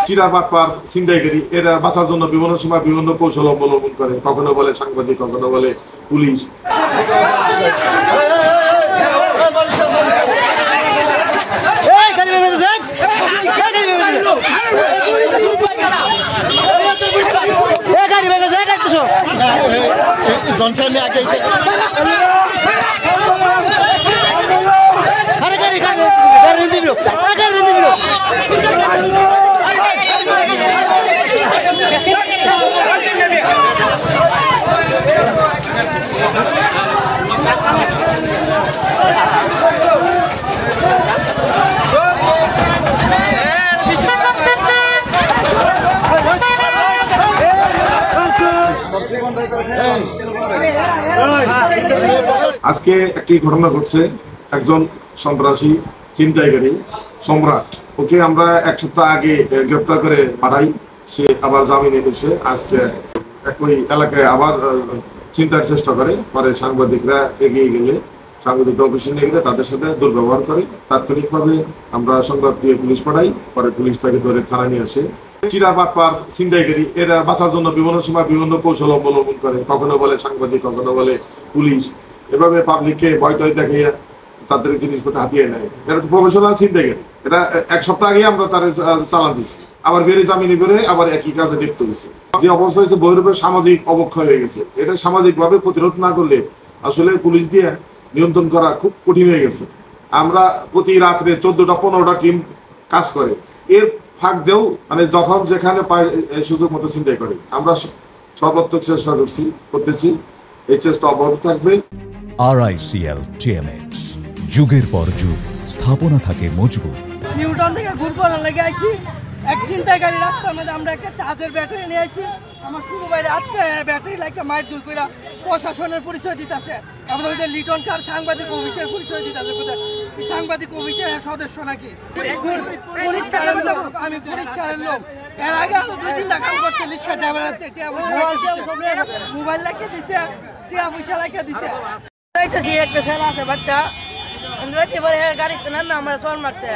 চিরা বাটপার ছিনতাইকারী এরা বাঁচার জন্য বিভিন্ন সময় বিভিন্ন কৌশল অবলম্বন করে, কখনো বলে সাংবাদিক, কখনো বলে পুলিশ। আজকে একটি ঘটনা ঘটছে, একজন সন্ত্রাসী ছিনতাইকারী সম্রাট, ওকে আমরা এক সপ্তাহ আগে গ্রেপ্তার করে পাঠাই। সে আবার জামিনে এসে আজকে একই এলাকায় আবার ছিনতাইয়ের চেষ্টা করে। পরে সাংবাদিকরা এগিয়ে গেলে, সাংবাদিক অফিসে নিয়ে গেলে তাদের সাথে দুর্ব্যবহার করে। তাৎক্ষণিকভাবে আমরা সংবাদ দিয়ে পুলিশ পাঠাই, পরে পুলিশ তাকে ধরে থানা নিয়ে আসে। চিরা বাটপার ছিনতাইকারী এরা বাঁচার জন্য বিভিন্ন সময় বিভিন্ন কৌশল অবলম্বন করে, কখনো বলে সাংবাদিক, কখনো বলে পুলিশ। এভাবে পাবলিককে ভয় টয় দেখিয়ে তাদের জিনিসপত্র হাতিয়ে নেয়। এটা তো প্রফেশনাল ছিনতাইকারী। এটা এক সপ্তাহ আগে আমরা তার চালান দিচ্ছি, আবার বেড়ে জামিনে বেড়ে আবার একই কাজে লিপ্ত হয়েছে। যে অবস্থা হয়েছে বহিরূপে সামাজিক অবক্ষয় হয়ে গেছে। এটা সামাজিকভাবে প্রতিরোধ না করলে আসলে পুলিশ দিয়ে নিয়ন্ত্রণ করা খুব কঠিন হয়ে গেছে। আমরা প্রতি রাত্রে 14টা-15টা টিম কাজ করে, এর ফাঁক দেও মানে যখন যেখানে পায় সুযোগ মতো চিন্তাই করে। আমরা সর্বাত্মক চেষ্টা করতেছি, এই চেষ্টা অব্যাহত থাকবে। RICL TMX, যুগের পর যুগ স্থাপনা থাকে মজবুত। নিউটন থেকে ঘুরপড়া লেগে আইছি, এক ছিনতাইকারী রাস্তার মধ্যে আমরা একটা চার্জের ব্যাটারি নিয়ে আইছি। আমার শুরু বাইরে আজকে ব্যাটারি লাগে মাইর দূর করে প্রশাসনের পরিচয় দিতেছে, এখন ওই যে লিটন কার সাংবাদিক অফিসের পরিচয় দিতেছে। সাংবাদিক অফিসের সদস্য নাকি আমি পরিচারের লোক। এর আগে আরো 2-3টা কাম করছে, লিস্কা মোবাইল লাগিয়ে দিছে, টিয়া পয়সা লাগিয়ে দিছে। একটা ছেলে আছে বাচ্চা, গাড়িতে নামে আমার চল মারছে,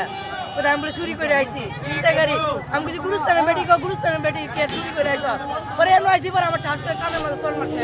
আমি চুরি করে আইছি চিন্তাকারী। আমি কিছু গুরুস্থানের বেটি কে চুরি করে আইস, পরে এলো আইছি, পরে আমার ঠাস কানের মাঝে চল মারছে।